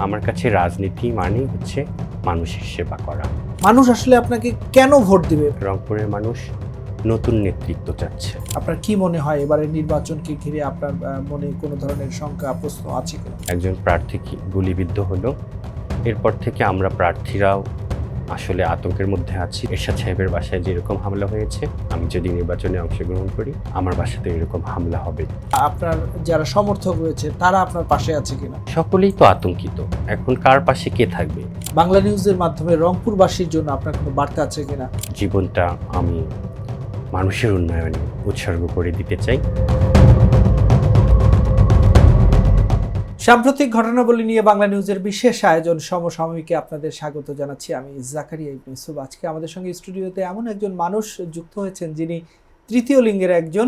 আমার কাছে রাজনীতি মানেই হচ্ছে মানুষের সেবা করা। মানুষ আসলে আপনাকে কেন ভোট দিবে? রংপুরের মানুষ নতুন নেতৃত্ব চাচ্ছে। আপনার কি মনে হয় এবারের নির্বাচনকে ঘিরে আপনার মনে কোনো ধরনের শঙ্কা প্রশ্ন আছে কিনা? একজন প্রার্থী গুলিবিদ্ধ হলো, এরপর থেকে আমরা প্রার্থীরাও আসলে আতঙ্কের মধ্যে আছি। এরশাদ সাহেবের বাসায় যেরকম হামলা হয়েছে, আমি যদি নির্বাচনে অংশগ্রহণ করি আমার বাসাতে এরকম হামলা হবে। আপনার যারা সমর্থক রয়েছে তারা আপনার পাশে আছে কিনা? সকলেই তো আতঙ্কিত, এখন কার পাশে কে থাকবে? বাংলা নিউজের মাধ্যমে রংপুরবাসীর জন্য আপনার কোনো বার্তা আছে কিনা? জীবনটা আমি মানুষের উন্নয়নে উৎসর্গ করে দিতে চাই। সাম্প্রতিক ঘটনাবলী নিয়ে বাংলা নিউজের বিশেষ আয়োজন সমসাময়িকে আপনাদের স্বাগত জানাচ্ছি। আমি জাকারিয়া ইবনে ইউসুফ। আজকে আমাদের সঙ্গে স্টুডিওতে এমন একজন মানুষ যুক্ত হয়েছেন যিনি তৃতীয় লিঙ্গের একজন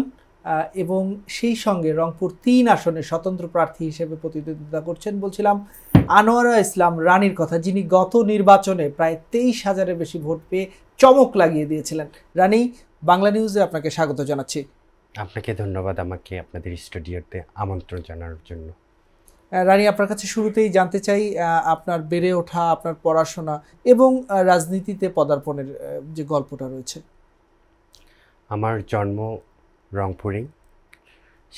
এবং সেই সঙ্গে রংপুর ৩ আসনে স্বতন্ত্র প্রার্থী হিসেবে প্রতিদ্বন্দ্বিতা করছেন। বলছিলাম আনোয়ারা ইসলাম রানীর কথা, যিনি গত নির্বাচনে প্রায় ২৩,০০০-এর বেশি ভোট পেয়ে চমক লাগিয়ে দিয়েছিলেন। রানী, বাংলা নিউজে আপনাকে স্বাগত জানাচ্ছি। আপনাকে ধন্যবাদ আমাকে আপনাদের স্টুডিওতে আমন্ত্রণ জানানোর জন্য। রানী, আপনার কাছে শুরুতেই জানতে চাই আপনার বেড়ে ওঠা, আপনার পড়াশোনা এবং রাজনীতিতে পদার্পণের যে গল্পটা রয়েছে। আমার জন্ম রংপুরেই,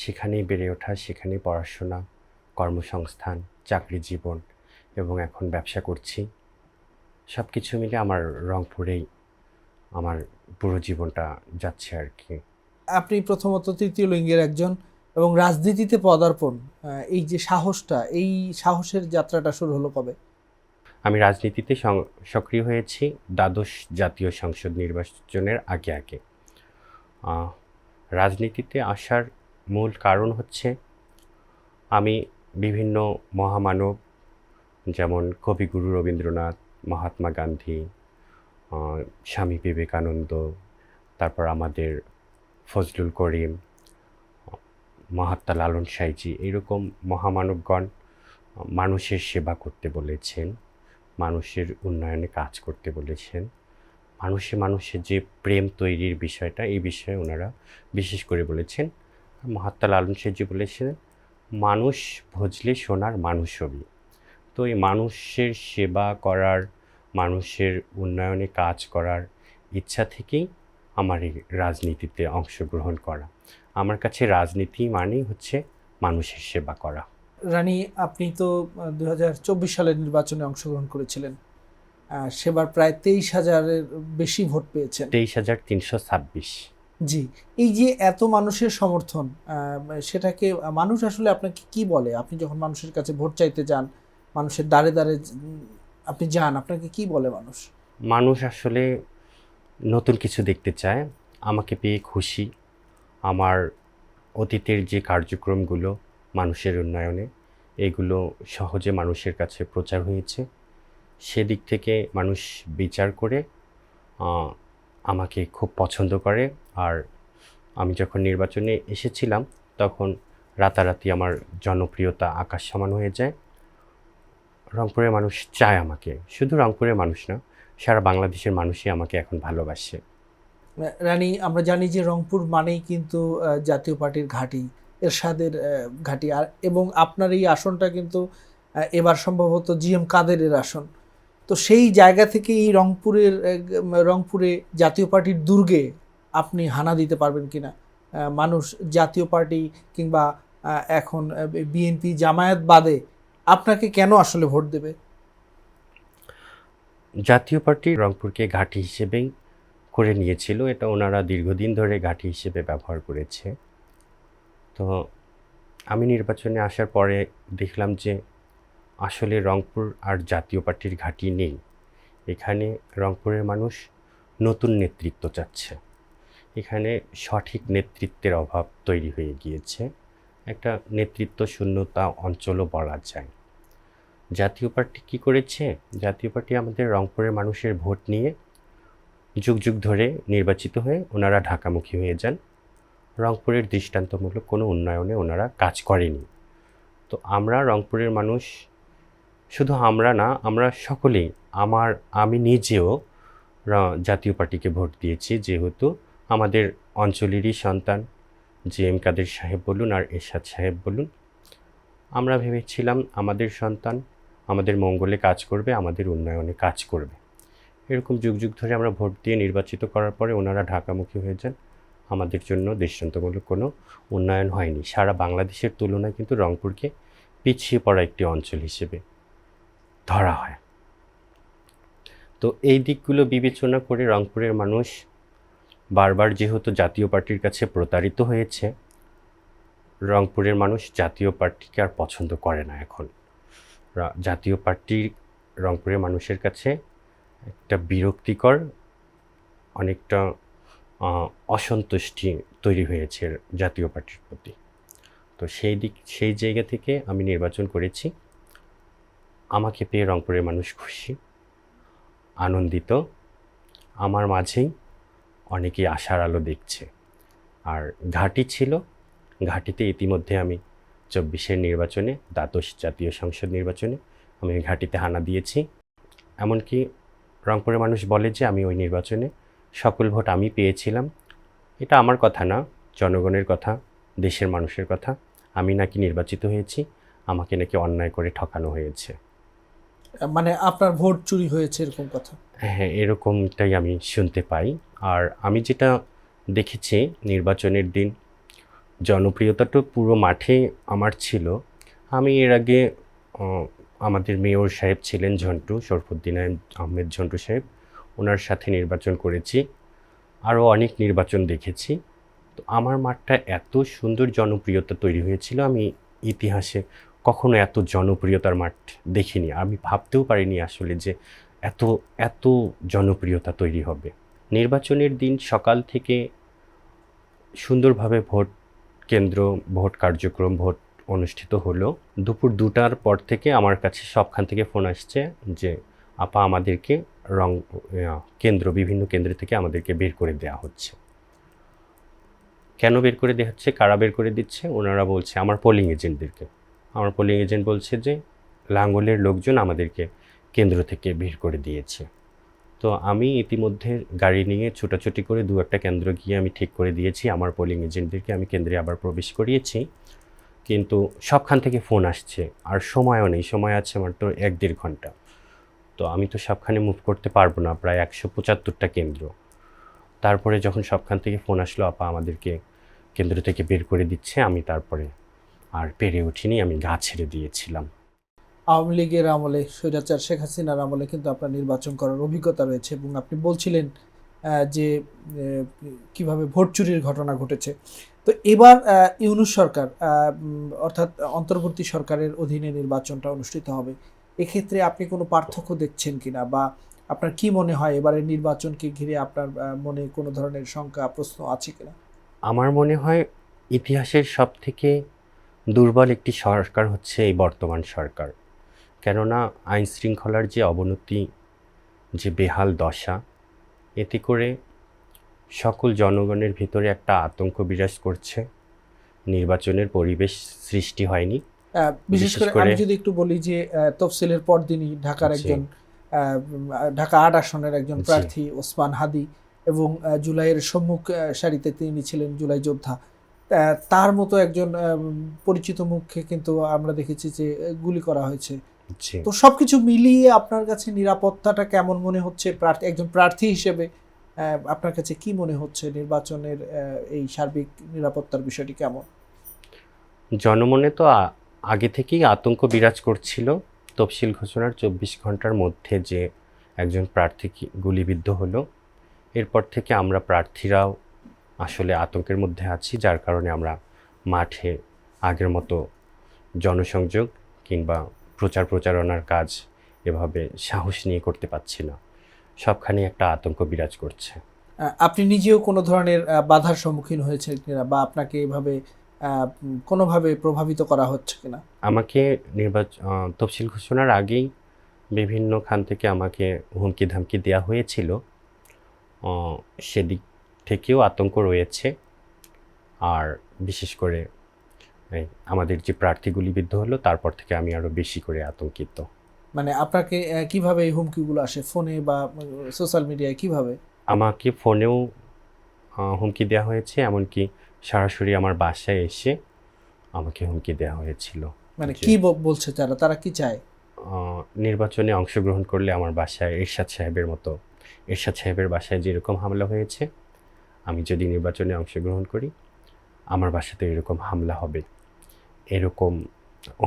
সেখানেই বেড়ে ওঠা, সেখানেই পড়াশোনা, কর্মসংস্থান, চাকরি জীবন এবং এখন ব্যবসা করছি। সব কিছু মিলে আমার রংপুরেই আমার পুরো জীবনটা যাচ্ছে আর কি। আপনি প্রথমত তৃতীয় লিঙ্গের একজন এবং রাজনীতিতে পদার্পণ, এই যে সাহসটা, এই সাহসের যাত্রাটা শুরু হলো কবে? আমি রাজনীতিতে সক্রিয় হয়েছি দ্বাদশ জাতীয় সংসদ নির্বাচনের আগে আগে। রাজনীতিতে আসার মূল কারণ হচ্ছে আমি বিভিন্ন মহামানব যেমন কবিগুরু রবীন্দ্রনাথ, মহাত্মা গান্ধী, স্বামী বিবেকানন্দ, তারপর আমাদের ফজলুল করিম, মহাত্মা লালন সাঁইজি, এইরকম মহামানবগণ মানুষের সেবা করতে বলেছেন, মানুষের উন্নয়নে কাজ করতে বলেছেন। মানুষের যে প্রেম তৈরির বিষয়টা, এই বিষয়ে ওনারা বিশেষ করে বলেছেন। মহাত্মা লালন সাঁইজি বলেছেন, মানুষ ভজলে সোনার মানুষ হবি। তো এই মানুষের সেবা করার, মানুষের উন্নয়নে কাজ করার ইচ্ছা থেকেই আমার এই রাজনীতিতে অংশগ্রহণ করা। আমার কাছে রাজনীতি মানেই হচ্ছে মানুষের সেবা করা। রানী, আপনি তো 2024 সালের নির্বাচনে অংশগ্রহণ করেছিলেন, সেবার প্রায় 23,000-এর বেশি ভোট পেয়েছেন। 23,326। জি, এই যে এত মানুষের সমর্থন, সেটাকে মানুষ আসলে আপনাকে কি বলে? আপনি যখন মানুষের কাছে ভোট চাইতে যান, মানুষের দ্বারে দ্বারে আপনি যান, আপনাকে কি বলে মানুষ? মানুষ আসলে নতুন কিছু দেখতে চায়, আমাকে পেয়ে খুশি। আমার অতীতের যে কার্যক্রমগুলো মানুষের উন্নয়নে, এগুলো সহজে মানুষের কাছে প্রচার হয়েছে। সেদিক থেকে মানুষ বিচার করে আমাকে খুব পছন্দ করে। আর আমি যখন নির্বাচনে এসেছিলাম তখন রাতারাতি আমার জনপ্রিয়তা আকাশ সমান হয়ে যায়। রংপুরের মানুষ চায় আমাকে, শুধু রংপুরের মানুষ না, সারা বাংলাদেশের মানুষই আমাকে এখন ভালোবাসে। রানী, আমরা জানি যে রংপুর মানেই কিন্তু জাতীয় পার্টির ঘাঁটি, এরশাদের ঘাঁটি, আর এবং আপনার এই আসনটা কিন্তু এবার সম্ভবত জিএম কাদেরের আসন। তো সেই জায়গা থেকে এই রংপুরে জাতীয় পার্টির দুর্গে আপনি হানা দিতে পারবেন কিনা? মানুষ জাতীয় পার্টি কিংবা এখন বিএনপি জামায়াত বাদে আপনাকে কেন আসলে ভোট দেবে? জাতীয় পার্টি রংপুরকে ঘাঁটি হিসেবেই করে নিয়েছিল, এটা ওনারা দীর্ঘদিন ধরে ঘাঁটি হিসেবে ব্যবহার করেছে। তো আমি নির্বাচনে আসার পরে দেখলাম যে আসলে রংপুর আর জাতীয় পার্টির ঘাঁটি নেই। এখানে রংপুরের মানুষ নতুন নেতৃত্ব চাচ্ছে। এখানে সঠিক নেতৃত্বের অভাব তৈরি হয়ে গিয়েছে, একটা নেতৃত্ব শূন্যতা অঞ্চলও বলা যায়। জাতীয় পার্টি কী করেছে? জাতীয় পার্টি আমাদের রংপুরের মানুষের ভোট নিয়ে যুগ যুগ ধরে নির্বাচিত হয়ে ওনারা ঢাকামুখী হয়ে যান। রংপুরের দৃষ্টান্তমূলক কোনো উন্নয়নে ওনারা কাজ করেনি। তো আমরা রংপুরের মানুষ, শুধু আমরা না, আমরা সকলেই, আমি নিজেও জাতীয় পার্টিকে ভোট দিয়েছি, যেহেতু আমাদের অঞ্চলেরই সন্তান জিএম কাদের সাহেব বলুন আর এরশাদ সাহেব বলুন। আমরা ভেবেছিলাম আমাদের সন্তান আমাদের মঙ্গলে কাজ করবে, আমাদের উন্নয়নে কাজ করবে। এরকম যুগ যুগ ধরে আমরা ভোট দিয়ে নির্বাচিত করার পরে ওনারা ঢাকামুখী হয়ে যান। আমাদের জন্য দৃষ্টান্তমূলক কোনো উন্নয়ন হয়নি। সারা বাংলাদেশের তুলনায় কিন্তু রংপুরকে পিছিয়ে পড়া একটি অঞ্চল হিসেবে ধরা হয়। তো এই দিকগুলো বিবেচনা করে রংপুরের মানুষ বারবার যেহেতু জাতীয় পার্টির কাছে প্রতারিত হয়েছে, রংপুরের মানুষ জাতীয় পার্টিকে আর পছন্দ করে না এখন। জাতীয় পার্টি রংপুরের মানুষের কাছে একটা বিরক্তিকর, অনেকটা অসন্তুষ্টি তৈরি হয়েছে জাতীয় পার্টির প্রতি। তো সেই জায়গা থেকে আমি নির্বাচন করেছি। আমাকে পেয়ে রংপুরের মানুষ খুশি, আনন্দিত। আমার মাঝেই অনেকেই আশার আলো দেখছে। আর ঘাঁটি ছিল, ঘাঁটিতে ইতিমধ্যে আমি 24-এর নির্বাচনে, দ্বাদশ জাতীয় সংসদ নির্বাচনে আমি ঘাঁটিতে হানা দিয়েছি। এমনকি রংপুরের মানুষ বলে যে আমি ওই নির্বাচনে সকল ভোট আমি পেয়েছিলাম। এটা আমার কথা না, জনগণের কথা, দেশের মানুষের কথা। আমি নাকি নির্বাচিত হয়েছি, আমাকে নাকি অন্যায় করে ঠকানো হয়েছে। মানে আপনার ভোট চুরি হয়েছে এরকম কথা? হ্যাঁ, এরকমটাই আমি শুনতে পাই। আর আমি যেটা দেখেছি নির্বাচনের দিন, জনপ্রিয়তাটা পুরো মাঠে আমার ছিল। আমি এর আগে আমাদের মেয়র সাহেব ছিলেন ঝন্টু, শরফুদ্দিন আহমেদ ঝন্টু সাহেব, ওনার সাথে নির্বাচন করেছি। আরও অনেক নির্বাচন দেখেছি। তো আমার মাঠটা এত সুন্দর জনপ্রিয়তা তৈরি হয়েছিল, আমি ইতিহাসে কখনো এত জনপ্রিয়তার মাঠ দেখিনি। আমি ভাবতেও পারিনি আসলে যে এত এত জনপ্রিয়তা তৈরি হবে। নির্বাচনের দিন সকাল থেকে সুন্দরভাবে ভোট কেন্দ্র, ভোট কার্যক্রম, ভোট অনুষ্ঠিত হলো। দুপুর 2টার পর থেকে আমার কাছে সবখান থেকে ফোন আসছে যে আপা আমাদেরকে বিভিন্ন কেন্দ্র থেকে আমাদেরকে বের করে দেওয়া হচ্ছে। কেন বের করে দেওয়া হচ্ছে, কারা বের করে দিচ্ছে? ওনারা বলছে আমার পোলিং এজেন্টদেরকে। আমার পোলিং এজেন্ট বলছে যে লাঙ্গলের লোকজন আমাদেরকে কেন্দ্র থেকে বের করে দিয়েছে। তো আমি ইতিমধ্যে গাড়ি নিয়ে ছোটাছুটি করে 2-1টা কেন্দ্র গিয়ে আমি ঠিক করে দিয়েছি। আমার পোলিং এজেন্টদেরকে আমি কেন্দ্রে আবার প্রবেশ করিয়েছি। কিন্তু সবখান থেকে ফোন আসছে, আর সময়ও নেই, সময় আছে মাত্র 1-1.5 ঘন্টা। তো আমি তো সবখানে মুভ করতে পারবো না, প্রায় 175টা কেন্দ্র। তারপরে যখন সবখান থেকে ফোন আসলো আপা আমাদেরকে কেন্দ্র থেকে বের করে দিচ্ছে, আমি তারপরে আর পেরে উঠিনি, আমি গা ছেড়ে দিয়েছিলাম। আওয়ামী লীগের আমলে, স্বৈরাচার শেখ হাসিনার আমলে কিন্তু আপনার নির্বাচন করার অভিজ্ঞতা রয়েছে এবং আপনি বলছিলেন যে কিভাবে ভোট চুরির ঘটনা ঘটেছে। তো এবার ইউনূস সরকার অর্থাৎ অন্তর্বর্তী সরকারের অধীনে নির্বাচনটা অনুষ্ঠিত হবে। এক্ষেত্রে আপনি কোনো পার্থক্য দেখছেন কিনা, বা আপনার কি মনে হয় এবারের নির্বাচনকে ঘিরে আপনার মনে কোনো ধরনের শঙ্কা, প্রশ্ন আছে কিনা? আমার মনে হয় ইতিহাসের সবথেকে দুর্বল একটি সরকার হচ্ছে এই বর্তমান সরকার। কেননা আইন শৃঙ্খলার যে অবনতি, যে বেহাল দশা, এতে করে সকল জনগণের ভিতরে একটা আতঙ্ক বিরাজ করছে। নির্বাচনের পরিবেশ সৃষ্টি হয়নি। বিশেষ করে আমি যদি একটু বলি যে তফসিলের পরদিনই ঢাকার একজন ঢাকা 8 আসনের একজন প্রার্থী ওসমান হাদি এবং জুলাইয়ের সম্মুখ সারিতে তিনি ছিলেন জুলাই যোদ্ধা, তার মতো একজন পরিচিত মুখকে কিন্তু আমরা দেখেছি যে গুলি করা হয়েছে। তো সবকিছু মিলিয়ে আপনার কাছে নিরাপত্তাটা কেমন মনে হচ্ছে? একজন প্রার্থী হিসেবে আপনার কাছে কি মনে হচ্ছে নির্বাচনের এই সার্বিক নিরাপত্তার বিষয়টি কেমন? জনমনে তো আগে থেকেই আতঙ্ক বিরাজ করছিল। তফসিল ঘোষণার 24 ঘন্টার মধ্যে যে একজন প্রার্থী গুলিবিদ্ধ হলো, এরপর থেকে আমরা প্রার্থীরাও আসলে আতঙ্কের মধ্যে আছি, যার কারণে আমরা মাঠে আগের মতো জনসংযোগ কিংবা প্রচারণার কাজ এভাবে সাহস নিয়ে করতে পারছি না। সবখানে একটা আতঙ্ক বিরাজ করছে। আপনি নিজেও কোনো ধরনের বাধার সম্মুখীন হয়েছে কিনা, বা আপনাকে এভাবে কোনোভাবে প্রভাবিত করা হচ্ছে কিনা? আমাকে তফসিল ঘোষণার আগেই বিভিন্ন খান থেকে আমাকে হুমকি ধামকি দেওয়া হয়েছিল। সেদিক থেকেও আতঙ্ক রয়েছে। আর বিশেষ করে আমাদের যে প্রার্থী গুলিবিদ্ধ হলো তারপর থেকে আমি আরও বেশি করে আতঙ্কিত। মানে আপনাকে কিভাবে এই হুমকিগুলো আসে, ফোনে বা সোশ্যাল মিডিয়ায় কিভাবে? আমাকে ফোনেও হুমকি দেওয়া হয়েছে, এমনকি সরাসরি আমার বাসায় এসে আমাকে হুমকি দেওয়া হয়েছিল। মানে কি বলছে তারা কি চায়? নির্বাচনে অংশগ্রহণ করলে আমার বাসায় এরশাদ সাহেবের বাসায় যেরকম হামলা হয়েছে, আমি যদি নির্বাচনে অংশগ্রহণ করি আমার বাসাতে এরকম হামলা হবে, এরকম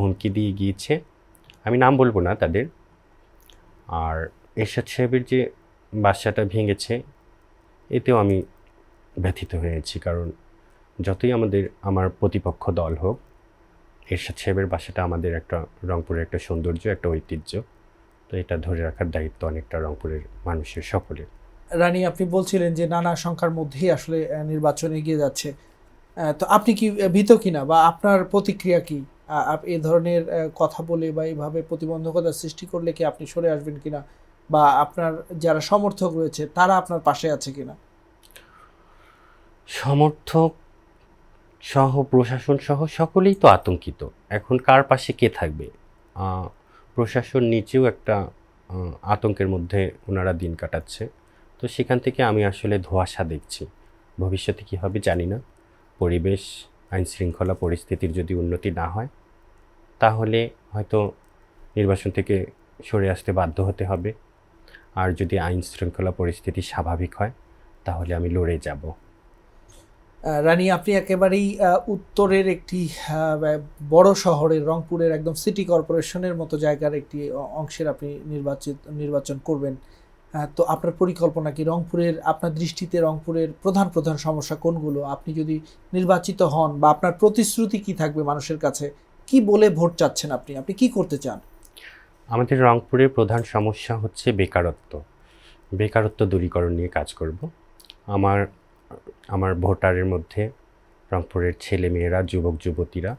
হুমকি দিয়ে গিয়েছে। আমি নাম বলবো না তাদের। আর এরশাদ সাহেবের যে বাসাটা ভেঙেছে এতেও আমি ব্যথিত হয়েছি, কারণ যতই আমার প্রতিপক্ষ দল হোক, এরশাদ সাহেবের বাসাটা আমাদের একটা রংপুরের একটা সৌন্দর্য, একটা ঐতিহ্য। তো এটা ধরে রাখার দায়িত্ব অনেকটা রংপুরের মানুষের সকলের। রানী, আপনি বলছিলেন যে নানা সংখ্যার মধ্যেই আসলে নির্বাচন এগিয়ে যাচ্ছে। তো আপনি কি ভীত কিনা, বা আপনার প্রতিক্রিয়া কি? এ ধরনের কথা বলে বা এইভাবে প্রতিবন্ধকতা সৃষ্টি করলে কি আপনি সরে আসবেন কিনা, বা আপনার যারা সমর্থক রয়েছে তারা আপনার পাশে আছে কিনা? সমর্থক সহ প্রশাসন সহ সকলেই তো আতঙ্কিত। এখন কার পাশে কে থাকবে? প্রশাসন নিচেও একটা আতঙ্কের মধ্যে ওনারা দিন কাটাচ্ছে। তো সেখান থেকে আমি আসলে ধোঁয়াশা দেখছি। ভবিষ্যতে কী হবে জানি না। পরিবেশ, আইনশৃঙ্খলা পরিস্থিতির যদি উন্নতি না হয় তাহলে হয়তো নির্বাচন থেকে সরে আসতে বাধ্য হতে হবে। আর যদি আইনশৃঙ্খলা পরিস্থিতি স্বাভাবিক হয় তাহলে আমি লড়ে যাব। রানী, আপনি একেবারেই উত্তরের একটি বড় শহরের, রংপুরের একদম সিটি কর্পোরেশনের মতো জায়গার একটি অংশের আপনি নির্বাচন করবেন। তো আপনার পরিকল্পনা কি? রংপুরের, আপনার দৃষ্টিতে রংপুরের প্রধান প্রধান সমস্যা কোনগুলো? আপনি যদি নির্বাচিত হন, বা আপনার প্রতিশ্রুতি কি থাকবে মানুষের কাছে? কি বলে ভোট চাচ্ছেন আপনি? আপনি কি করতে চান? আমাদের রংপুরের প্রধান সমস্যা হচ্ছে বেকারত্ব দূরীকরণ নিয়ে কাজ করব। আমার ভোটারের মধ্যে রংপুরের ছেলেমেয়েরা, যুবক যুবতীরা,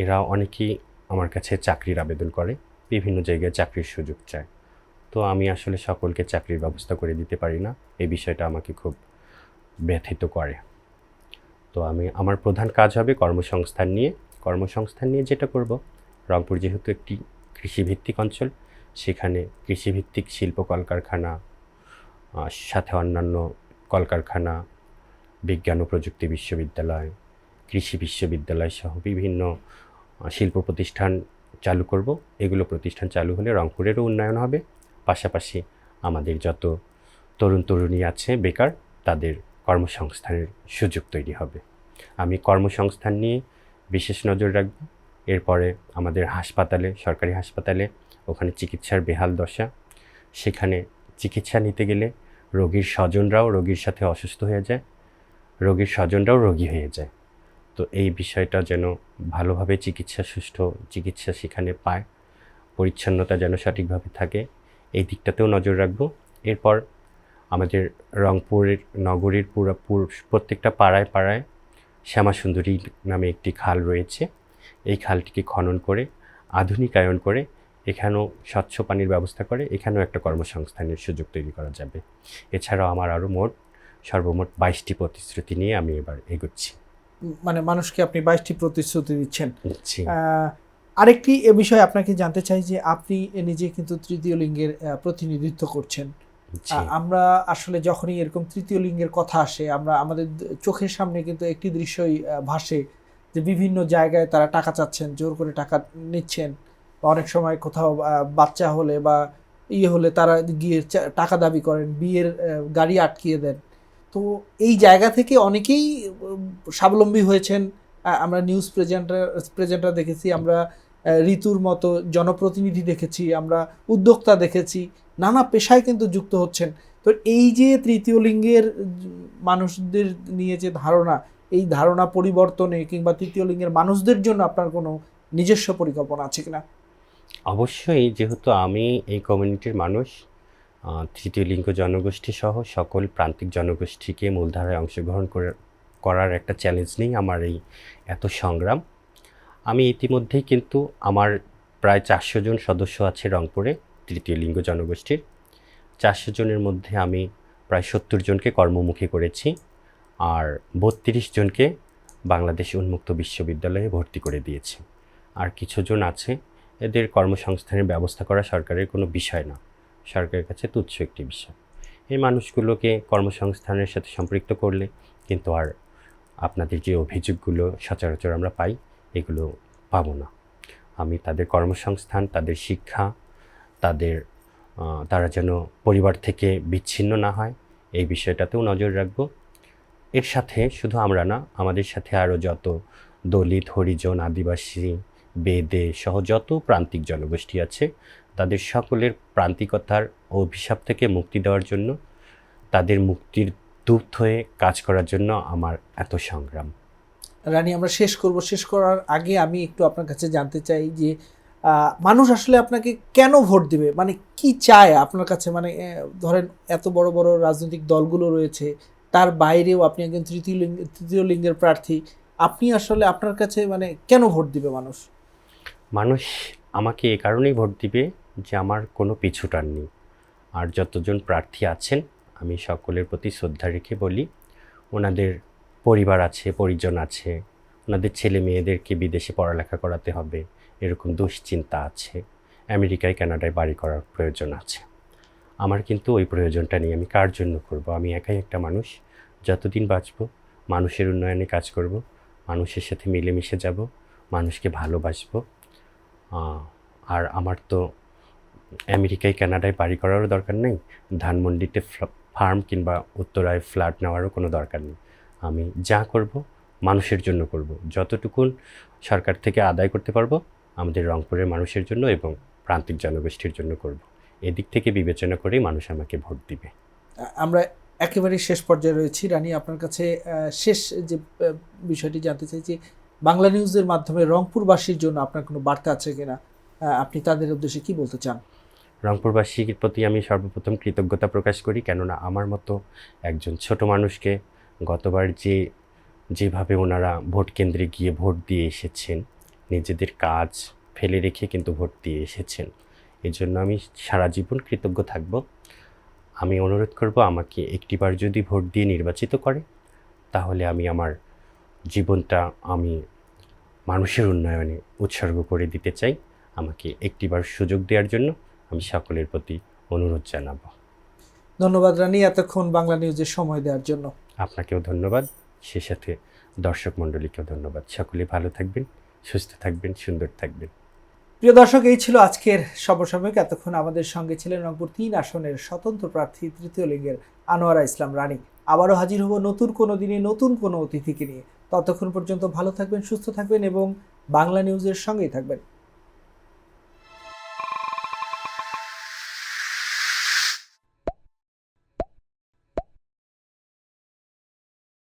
এরা অনেকেই আমার কাছে চাকরির আবেদন করে, বিভিন্ন জায়গায় চাকরির সুযোগ চায়। তো আমি আসলে সকলকে চাকরির ব্যবস্থা করে দিতে পারি না। এই বিষয়টা আমাকে খুব ব্যথিত করে। তো আমার প্রধান কাজ হবে কর্মসংস্থান নিয়ে যেটা করব, রংপুর যেহেতু একটি কৃষিভিত্তিক অঞ্চল, সেখানে কৃষিভিত্তিক শিল্প কলকারখানা, সাথে অন্যান্য কলকারখানা, বিজ্ঞান ও প্রযুক্তি বিশ্ববিদ্যালয়, কৃষি বিশ্ববিদ্যালয় সহ বিভিন্ন শিল্প প্রতিষ্ঠান চালু করব। এগুলো প্রতিষ্ঠান চালু হলে রংপুরেরও উন্নয়ন হবে, পাশাপাশি আমাদের যত তরুণ তরুণী আছে বেকার, তাদের কর্মসংস্থানের সুযোগ তৈরি হবে। আমি কর্মসংস্থান নিয়ে বিশেষ নজর রাখব। এরপরে আমাদের সরকারি হাসপাতালে ওখানে চিকিৎসার বেহাল দশা। সেখানে চিকিৎসা নিতে গেলে রোগীর সাথে অসুস্থ হয়ে যায়, রোগীর স্বজনরাও রোগী হয়ে যায়। তো এই বিষয়টা যেন ভালোভাবে সুষ্ঠু চিকিৎসা সেখানে পায়, পরিচ্ছন্নতা যেন সঠিকভাবে থাকে, এই দিকটাতেও নজর রাখব। এরপর আমাদের রংপুরের নগরীর প্রত্যেকটা পাড়ায় পাড়ায় শ্যামাসুন্দরী নামে একটি খাল রয়েছে। এই খালটিকে খনন করে আধুনিকায়ন করে এখানেও স্বচ্ছ পানির ব্যবস্থা করে এখানেও একটা কর্মসংস্থানের সুযোগ তৈরি করা যাবে। এছাড়াও আমার আরও সর্বমোট 22টি প্রতিশ্রুতি নিয়ে আমি এবার এগোচ্ছি। মানে মানুষকে আপনি 22টি প্রতিশ্রুতি দিচ্ছেন। জি। আরেকটি এ বিষয়ে আপনাকে জানতে চাই যে আপনি নিজে কিন্তু তৃতীয় লিঙ্গের প্রতিনিধিত্ব করছেন। আমরা আসলে যখনই এরকম তৃতীয় লিঙ্গের কথা আসে, আমাদের চোখের সামনে কিন্তু একটি দৃশ্যই ভাসে, যে বিভিন্ন জায়গায় তারা টাকা চাচ্ছেন, জোর করে টাকা নিচ্ছেন, বা অনেক সময় কোথাও বাচ্চা হলে বা হলে তারা গিয়ে টাকা দাবি করেন, বিয়ের গাড়ি আটকিয়ে দেন। তো এই জায়গা থেকে অনেকেই স্বাবলম্বী হয়েছেন। আমরা নিউজ প্রেজেন্টার দেখেছি, আমরা ঋতুর মতো জনপ্রতিনিধি দেখেছি, আমরা উদ্যোক্তা দেখেছি, নানা পেশায় কিন্তু যুক্ত হচ্ছেন। তো এই যে তৃতীয় লিঙ্গের মানুষদের নিয়ে যে ধারণা, এই ধারণা পরিবর্তনে কিংবা তৃতীয় লিঙ্গের মানুষদের জন্য আপনার কোনো নিজস্ব পরিকল্পনা আছে কিনা? অবশ্যই, যেহেতু আমি এই কমিউনিটির মানুষ, তৃতীয় লিঙ্গ জনগোষ্ঠী সহ সকল প্রান্তিক জনগোষ্ঠীকে মূলধারায় অংশগ্রহণ করার একটা চ্যালেঞ্জ নেই আমার এই এত সংগ্রাম। আমি ইতিমধ্যেই কিন্তু আমার প্রায় 400 জন সদস্য আছে রংপুরে তৃতীয় লিঙ্গ জনগোষ্ঠীর। 400 জনের মধ্যে আমি প্রায় 70 জনকে কর্মমুখী করেছি, আর 32 জনকে বাংলাদেশ উন্মুক্ত বিশ্ববিদ্যালয়ে ভর্তি করে দিয়েছি। আর কিছু জন আছে, এদের কর্মসংস্থানের ব্যবস্থা করা সরকারের কোনো বিষয় না, সরকারের কাছে তুচ্ছ একটি বিষয়। এই মানুষগুলোকে কর্মসংস্থানের সাথে সম্পৃক্ত করলে কিন্তু আর আপনাদের যে অভিযোগগুলো সচরাচর আমরা পাই এগুলো পাবো না। আমি তাদের কর্মসংস্থান, তাদের শিক্ষা, তাদের তারা যেন পরিবার থেকে বিচ্ছিন্ন না হয়, এই বিষয়টাতেও নজর রাখব। এর সাথে শুধু আমরা না, আমাদের সাথে আরও যত দলিত, হরিজন, আদিবাসী, বেদে সহ যত প্রান্তিক জনগোষ্ঠী আছে, তাদের সকলের প্রান্তিকতার অভিশাপ থেকে মুক্তি দেওয়ার জন্য, তাদের মুক্তির দূত হয়ে কাজ করার জন্য আমার এত সংগ্রাম। রানী, আমরা শেষ করার আগে আমি একটু আপনার কাছে জানতে চাই যে মানুষ আসলে আপনাকে কেন ভোট দিবে, মানে কি চায় আপনার কাছে? মানে ধরেন এত বড় বড় রাজনৈতিক দলগুলো রয়েছে, তার বাইরেও আপনি একজন তৃতীয় লিঙ্গের প্রার্থী, আপনি আসলে আপনার কাছে মানে কেন ভোট দিবে মানুষ? মানুষ আমাকে এ কারণেই ভোট দিবে যে আমার কোনো পিছুটান নেই। আর যতজন প্রার্থী আছেন আমি সকলের প্রতি শ্রদ্ধা রেখে বলি, ওনাদের পরিবার আছে, পরিজন আছে, ওনাদের ছেলে মেয়েদেরকে বিদেশে পড়ালেখা করাতে হবে এরকম দুশ্চিন্তা আছে, আমেরিকায় কানাডায় বাড়ি করার প্রয়োজন আছে। আমার কিন্তু ওই প্রয়োজনটা নেই। আমি কার জন্য করব? আমি একাই একটা মানুষ, যতদিন বাঁচব মানুষের উন্নয়নে কাজ করব, মানুষের সাথে মিলেমিশে যাব, মানুষকে ভালোবাসবো। আর আমার তো আমেরিকায় কানাডায় বাড়ি করারও দরকার নেই, ধানমন্ডিতে ফার্ম কিংবা উত্তরায় ফ্ল্যাট নেওয়ারও কোনো দরকার নেই। আমি যা করব মানুষের জন্য করব, যতটুকুন সরকার থেকে আদায় করতে পারবো আমাদের রংপুরের মানুষের জন্য এবং প্রান্তিক জনগোষ্ঠীর জন্য করব। এদিক থেকে বিবেচনা করেই মানুষ আমাকে ভোট দিবে। আমরা একেবারে শেষ পর্যায়ে রয়েছি। রানী, আপনার কাছে শেষ যে বিষয়টি জানতে চাই যে বাংলা নিউজের মাধ্যমে রংপুরবাসীর জন্য আপনার কোনো বার্তা আছে কিনা, আপনি তাদের উদ্দেশ্যে কি বলতে চান? রংপুরবাসীর প্রতি আমি সর্বপ্রথম কৃতজ্ঞতা প্রকাশ করি, কেননা আমার মতো একজন ছোট মানুষকে গতবার যেভাবে ওনারা ভোট কেন্দ্রে গিয়ে ভোট দিয়ে এসেছেন, নিজেদের কাজ ফেলে রেখে কিন্তু ভোট দিয়ে এসেছেন, এই জন্য আমি সারা জীবন কৃতজ্ঞ থাকব। আমি অনুরোধ করব, আমাকে একটিবার যদি ভোট দিয়ে নির্বাচিত করে তাহলে আমি আমার জীবনটা আমি মানুষের উন্নয়নে উৎসর্গ করে দিতে চাই। আমাকে একটিবার সুযোগ দেওয়ার জন্য আমি সকলের প্রতি অনুরোধ জানাবো। ধন্যবাদ রানী, এতক্ষণ বাংলা নিউজের সময় দেওয়ার জন্য। আপনাকেও ধন্যবাদ, সে সাথে দর্শক মণ্ডলীকেও ধন্যবাদ। সকলে ভালো থাকবেন, সুস্থ থাকবেন, সুন্দর থাকবেন। প্রিয় দর্শক, এই ছিল আজকের সমসাময়িক। এতক্ষণ আমাদের সঙ্গে ছিলেন রংপুর 3 আসনের স্বতন্ত্র প্রার্থী তৃতীয় লিঙ্গের আনোয়ারা ইসলাম রানী। আবারও হাজির হব নতুন কোনো দিনে নতুন কোনো অতিথিকে নিয়ে। ততক্ষণ পর্যন্ত ভালো থাকবেন, সুস্থ থাকবেন এবং বাংলা নিউজের সঙ্গেই থাকবেন।